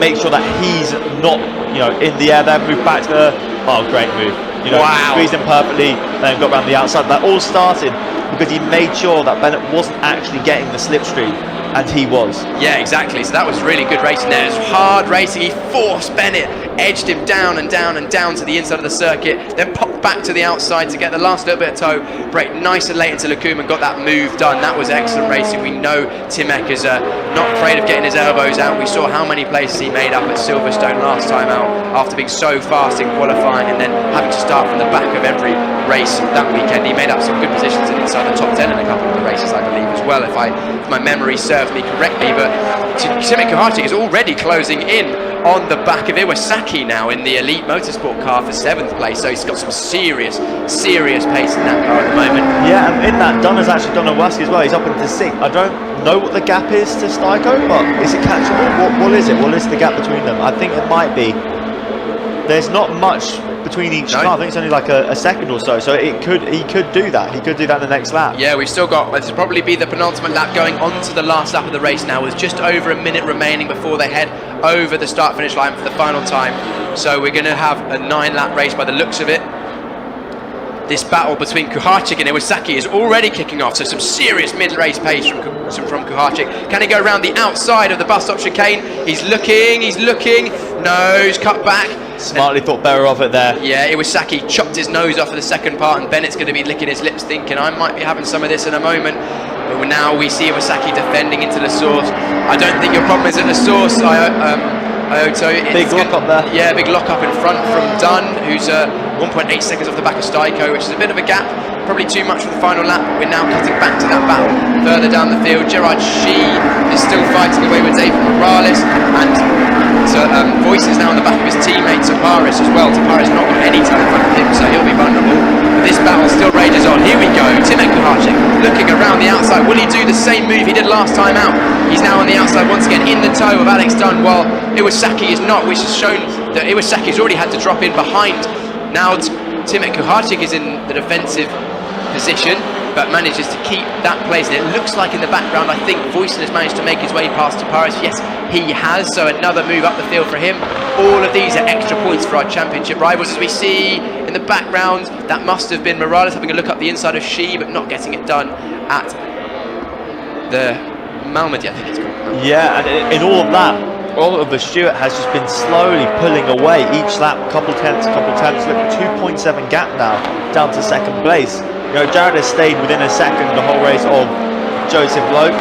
make sure that he's not, you know, in the air there. Move back to the, oh, great move. You know, wow. Squeezed him perfectly, then got around the outside. That all started because he made sure that Bennett wasn't actually getting the slipstream. and he was. Yeah, exactly. So that was really good racing there. It was hard racing. He forced Bennett, edged him down and down and down to the inside of the circuit, then popped back to the outside to get the last little bit of toe, brake nice and late into Lacombe and got that move done. That was excellent racing. We know Timek is not afraid of getting his elbows out. We saw how many places he made up at Silverstone last time out after being so fast in qualifying and then having to start from the back of every race that weekend. He made up some good positions and inside the top 10 in a couple of the races, I believe, as well, if my memory serves me correctly. But Timek Kuharczyk is already closing in on the back of Iwasaki now in the Elite Motorsport car for 7th place, so he's got some serious pace in that car at the moment. Yeah, and in that, Dunn has actually done a Waski as well. He's up into 6th. I don't know what the gap is to Styko, but is it catchable? What is it? What is the gap between them? I think it might be. There's not much between each car. I think it's only like a second or so. So he could do that. He could do that in the next lap. Yeah, we've still got, this will probably be the penultimate lap going on to the last lap of the race now, with just over a minute remaining before they head over the start finish line for the final time. So we're going to have a 9-lap race by the looks of it. This battle between Kuharczyk and Iwasaki is already kicking off, so some serious mid-race pace from Kuharczyk. Can he go around the outside of the bus stop chicane? He's looking, nose cut back. Smartly thought better of it there. Yeah, Iwasaki chopped his nose off for the second part, and Bennett's going to be licking his lips thinking, I might be having some of this in a moment. But now we see Iwasaki defending into the source. I don't think your problem is at the source, Ioto. Big lock up there. Yeah, big lock up in front from Dunn, who's 1.8 seconds off the back of Styko, which is a bit of a gap. Probably too much for the final lap. We're now cutting back to that battle further down the field. Gerard Shee is still fighting away with David Morales, and so Voice is now on the back of his teammate Taparis as well. Taparis not got any time in front of him, so he'll be vulnerable. But this battle still rages on. Here we go. Timek Kuharczyk looking around the outside. Will he do the same move he did last time out? He's now on the outside once again in the toe of Alex Dunn, while Iwasaki is not, which has shown that Iwasaki's already had to drop in behind. Now Timek Kuharczyk is in the defensive position, but manages to keep that place. And it looks like in the background, I think Voisin has managed to make his way past Taparis. Yes, he has, so another move up the field for him. All of these are extra points for our championship rivals, as we see in the background. That must have been Morales having a look up the inside of Shee, but not getting it done at the Malmedy, I think it's called. Yeah, and in all of that, Oliver Stewart has just been slowly pulling away each lap, couple tenths. Look, 2.7 gap now, down to 2nd place. You know, Jared has stayed within a second the whole race of Joseph Loeb.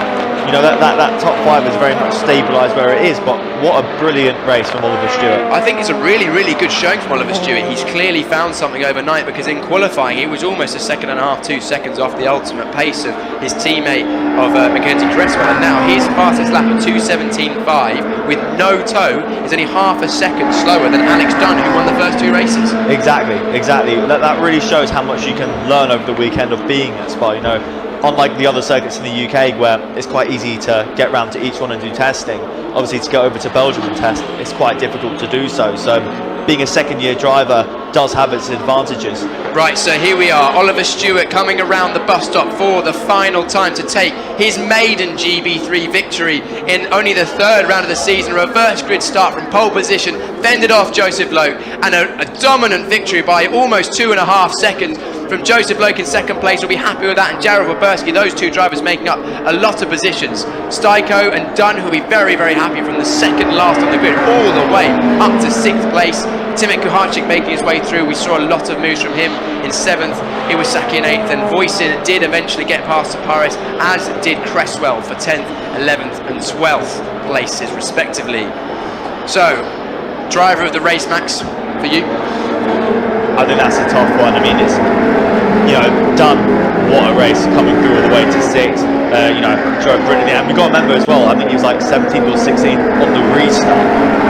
You know, that top 5 is very much stabilised where it is, but what a brilliant race from Oliver Stewart. I think it's a really good showing from Oliver Stewart. He's clearly found something overnight, because in qualifying he was almost a second and a half, 2 seconds off the ultimate pace of his teammate of Mackenzie Cresswell, and now his fastest lap of 2:17.5 with no toe is only half a second slower than Alex Dunn, who won the first 2 races. Exactly. That really shows how much you can learn over the weekend of being at Spa. You know, unlike the other circuits in the UK where it's quite easy to get round to each one and do testing, obviously to go over to Belgium and test, it's quite difficult to do so. So being a second-year driver does have its advantages. Right, so here we are, Oliver Stewart coming around the bus stop for the final time to take his maiden GB3 victory in only the 3rd round of the season. Reverse grid start from pole position, fended off Joseph Loeb, and a dominant victory by almost 2.5 seconds from Joseph Loeb in 2nd place. Will be happy with that, and Jared Waberski, those 2 drivers making up a lot of positions. Styko and Dunn, who'll be very happy from the 2nd last on the grid all the way up to 6th place. Timek Kuharczyk making his way through. We saw a lot of moves from him in 7th. Iwasaki in 8th, and Voisin did eventually get past Paris, as did Cresswell for 10th, 11th and 12th places respectively. So, driver of the race, Max, for you? I think that's a tough one. I mean, it's, you know, Dunn, what a race, coming through all the way to 6th. You know, drove brilliantly, and we've got to remember as well, I think he was like 17th or 16th on the restart.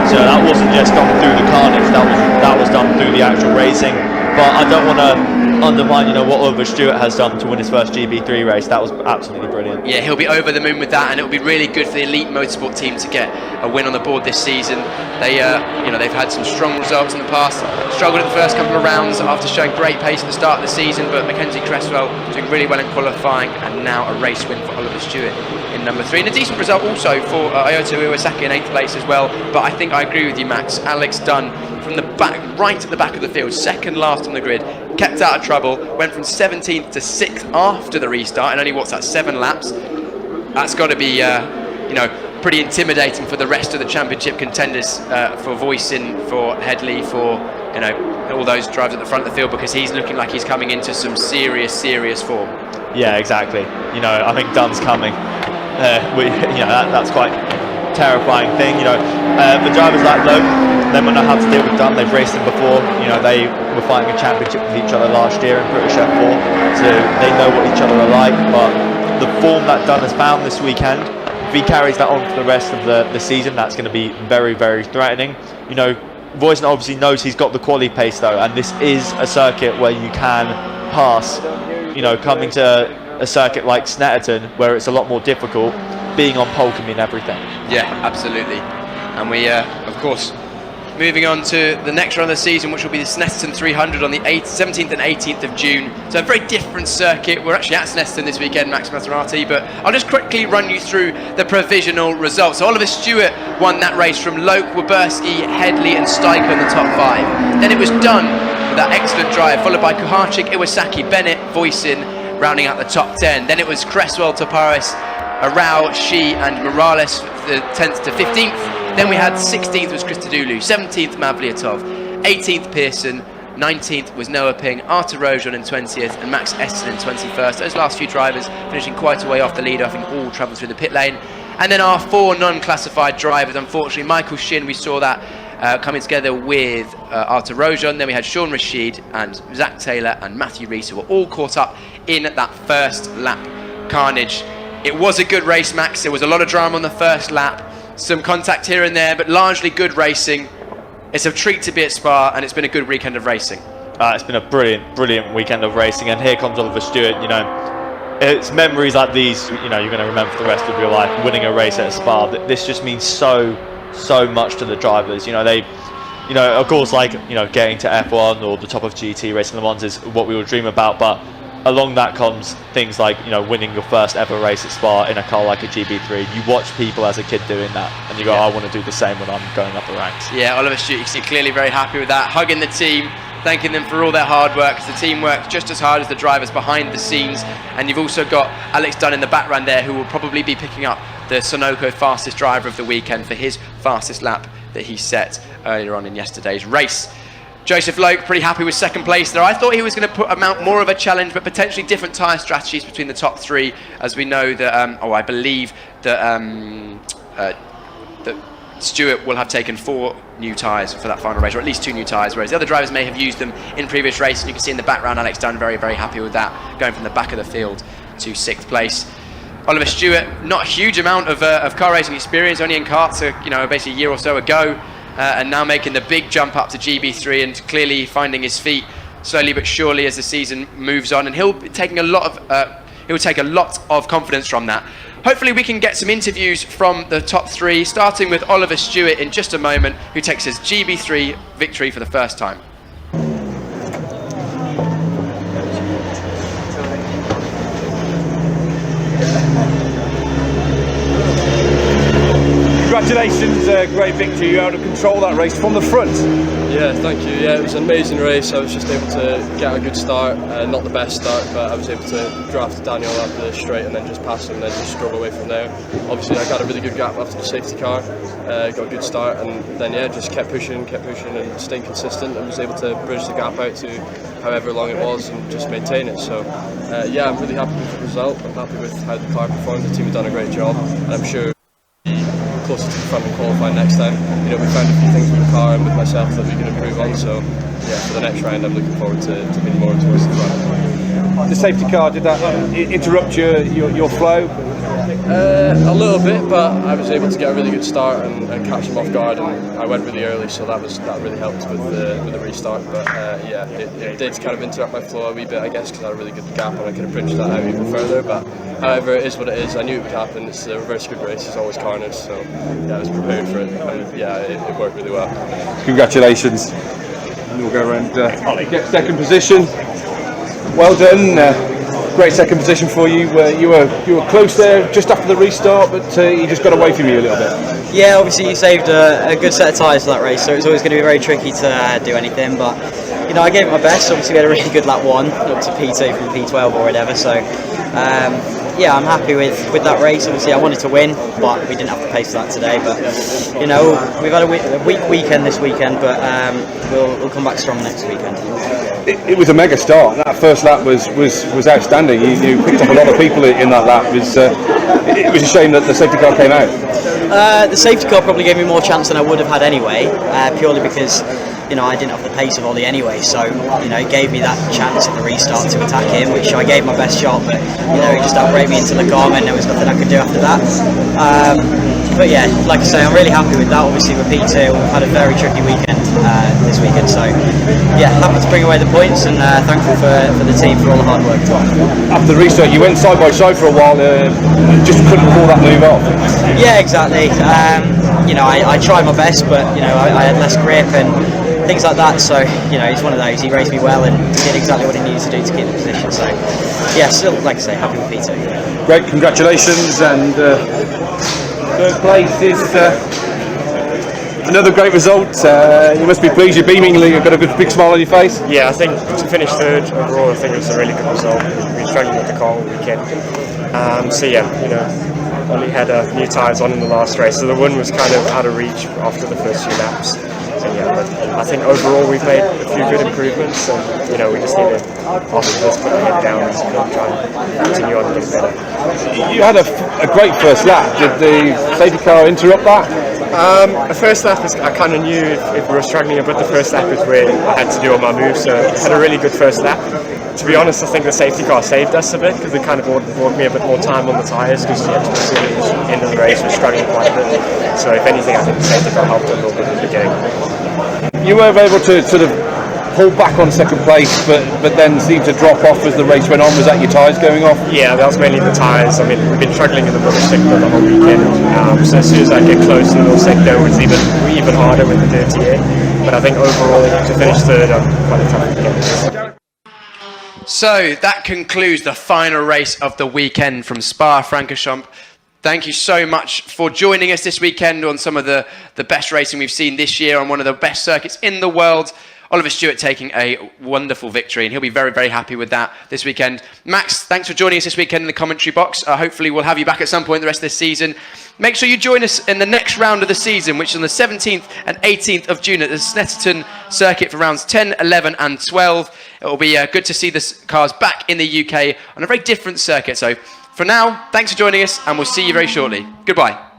So that wasn't just done through the carnage, that was done through the actual racing. But I don't want to undermine, you know, what Oliver Stewart has done to win his first GB3 race. That was absolutely brilliant. Yeah, he'll be over the moon with that, and it'll be really good for the Elite Motorsport team to get a win on the board this season. They, you know, they've had some strong results in the past. Struggled at the first couple of rounds after showing great pace at the start of the season, but Mackenzie Cresswell doing really well in qualifying, and now a race win for Oliver Stewart in number 3, and a decent result also for Ioto Iwasaki in 8th place as well. But I think I agree with you, Max. Alex Dunn from the back, right at the back of the field, 2nd last on the grid, kept out of trouble, went from 17th to 6th after the restart, and only, what's that, 7 laps. That's got to be you know, pretty intimidating for the rest of the championship contenders, for Voisin, for Headley, for, you know, all those drivers at the front of the field, because he's looking like he's coming into some serious form. Yeah, exactly. You know, I think Dunn's coming. You know, that's quite a terrifying thing. You know, the drivers like Loeb, they might know how to deal with Dunn. They've raced him before. You know, they were fighting a championship with each other last year in British F4, so they know what each other are like. But the form that Dunn has found this weekend, if he carries that on for the rest of the season, that's going to be very threatening. You know, Voisin obviously knows he's got the quali pace though, and this is a circuit where you can pass. You know, coming to a circuit like Snetterton, where it's a lot more difficult, being on pole can mean everything. Yeah, absolutely. And we, of course, moving on to the next round of the season, which will be the Snetterton 300 on the 17th and 18th of June. So a very different circuit. We're actually at Snetterton this weekend, Max Maserati, but I'll just quickly run you through the provisional results. So Oliver Stewart won that race from Loke, Waberski, Headley and Steiker in the top 5. Then it was Dunn with that excellent drive, followed by Kuharczyk, Iwasaki, Bennett, Voisin, rounding out the top 10. Then it was Cresswell, Toparis, Arau, Shi and Morales, the 10th to 15th. Then we had 16th was Christodoulou, 17th Mavliatov, 18th Pearson, 19th was Noah Ping, Artur Rojon in 20th and Max Esten in 21st. Those last few drivers finishing quite a way off the leader, I think all travelled through the pit lane. And then our 4 non-classified drivers, unfortunately, Michael Shin, we saw that coming together with Artur Rojon. Then we had Sean Rashid and Zach Taylor and Matthew Rees, who were all caught up in that first lap carnage. It was a good race, Max. There was a lot of drama on the first lap, some contact here and there, but largely good racing. It's a treat to be at Spa, and it's been a good weekend of racing. It's been a brilliant weekend of racing, and here comes Oliver Stewart. You know, it's memories like these, you know, you're going to remember for the rest of your life. Winning a race at Spa, this just means so much to the drivers. You know, they, you know, of course, like, you know, getting to F1 or the top of GT racing Le Mans is what we would dream about, but along that comes things like, you know, winning your first ever race at Spa in a car like a Gb3. You watch people as a kid doing that, and you go, I want to do the same when I'm going up the ranks. Yeah, Oliver Stewart, you can see clearly very happy with that, hugging the team, thanking them for all their hard work, because the team works just as hard as the drivers behind the scenes. And you've also got Alex Dunn in the background there, who will probably be picking up the Sunoco fastest driver of the weekend for his fastest lap that he set earlier on in yesterday's race. Joseph Loke, pretty happy with second place there. I thought he was going to mount more of a challenge, but potentially different tyre strategies between the top 3, as we know that, I believe that that Stewart will have taken 4 new tyres for that final race, or at least 2 new tyres, whereas the other drivers may have used them in previous races. And you can see in the background, Alex Dunn very happy with that, going from the back of the field to 6th place. Oliver Stewart, not a huge amount of car racing experience, only in karts, you know, basically a year or so ago. And now making the big jump up to Gb3 and clearly finding his feet slowly but surely as the season moves on. And he'll take a lot of confidence from that. Hopefully we can get some interviews from the top 3, starting with Oliver Stewart in just a moment, who takes his Gb3 victory for the first time. Congratulations, great victory. You were able to control that race from the front. Yeah, thank you. Yeah, it was an amazing race. I was just able to get a good start, not the best start, but I was able to draft Daniel after the straight and then just pass him and then just struggle away from there. Obviously I got a really good gap after the safety car, got a good start, and then yeah, just kept pushing and staying consistent, and was able to bridge the gap out to however long it was and just maintain it. So yeah, I'm really happy with the result. I'm happy with how the car performed. The team have done a great job, and I'm sure closer to the front and qualify next time. You know, we found a few things with the car and with myself that we can improve on, so yeah, for the next round I'm looking forward to being more towards the front. The safety car, did that interrupt your flow? A little bit, but I was able to get a really good start and catch them off guard, and I went really early, so that really helped with the restart. But yeah, it did kind of interrupt my flow a wee bit, I guess, because I had a really good gap and I could have bridged that out even further. But however, it is what it is. I knew it would happen. It's a reverse grid race. It's always carnage, so yeah, I was prepared for it, and yeah, it worked really well. Congratulations. We'll go around get second position. Well done. Great second position for you. You were close there just after the restart, but he just got away from you a little bit. Yeah, obviously you saved a good set of tyres for that race, so it was always going to be very tricky to do anything. But you know, I gave it my best. Obviously, we had a really good lap 1 up to P2 from P12 or whatever. So yeah, I'm happy with that race. Obviously, I wanted to win, but we didn't have the pace for that today. But you know, we've had a weak weekend this weekend, but we'll come back strong next weekend. It was a mega start. That first lap was outstanding. You picked up a lot of people in that lap. It was a shame that the safety car came out. The safety car probably gave me more chance than I would have had anyway, purely because I didn't have the pace of Ollie anyway. So it gave me that chance at the restart to attack him, which I gave my best shot. But he just outbraked me into the car, and there was nothing I could do after that. But yeah, like I say, I'm really happy with that. Obviously, with P2, we've had a very tricky weekend this weekend. So yeah, happy to bring away the points, and thankful for the team for all the hard work. After the restart, you went side by side for a while, just couldn't pull that move off. Yeah, exactly. I tried my best, but I had less grip and things like that. So he's one of those. He raced me well, and he did exactly what he needed to do to keep the position. So yeah, still, like I say, happy with P2. Great, congratulations, and third place is another great result. You must be pleased. You're beaming. You've got a good big smile on your face. Yeah, I think to finish third overall, I think it was a really good result. We've been struggling with the car all weekend. So yeah, Ollie had new tyres on in the last race, so the win was kind of out of reach after the first few laps. So yeah, but I think overall we've made a few good improvements, and we just need to, after this, put our head down and try and continue on and get better. You had a great first lap. Did the safety car interrupt that? The first lap, I kind of knew if we were struggling a bit. The first lap is where I had to do all my moves, so I had a really good first lap. To be honest, I think the safety car saved us a bit because it kind of bought me a bit more time on the tyres, because at the end of the race we're struggling quite a bit. So if anything, I think the safety car helped a little bit in the beginning. You were able to sort of pull back on second place, but then seemed to drop off as the race went on. Was that your tyres going off? Yeah, that was mainly the tyres. I mean, we've been struggling in the middle sector the whole weekend. So as soon as I get close to the middle sector, it was even harder with the dirty air. But I think overall, to finish third, I'm quite a tough weekend. So that concludes the final race of the weekend from Spa-Francorchamps. Thank you so much for joining us this weekend on some of the best racing we've seen this year on one of the best circuits in the world. Oliver Stewart taking a wonderful victory, and he'll be very, very happy with that this weekend. Max, thanks for joining us this weekend in the commentary box. Hopefully we'll have you back at some point the rest of this season. Make sure you join us in the next round of the season, which is on the 17th and 18th of June at the Snetterton circuit for rounds 10, 11 and 12. It will be good to see the cars back in the UK on a very different circuit. So for now, thanks for joining us, and we'll see you very shortly. Goodbye.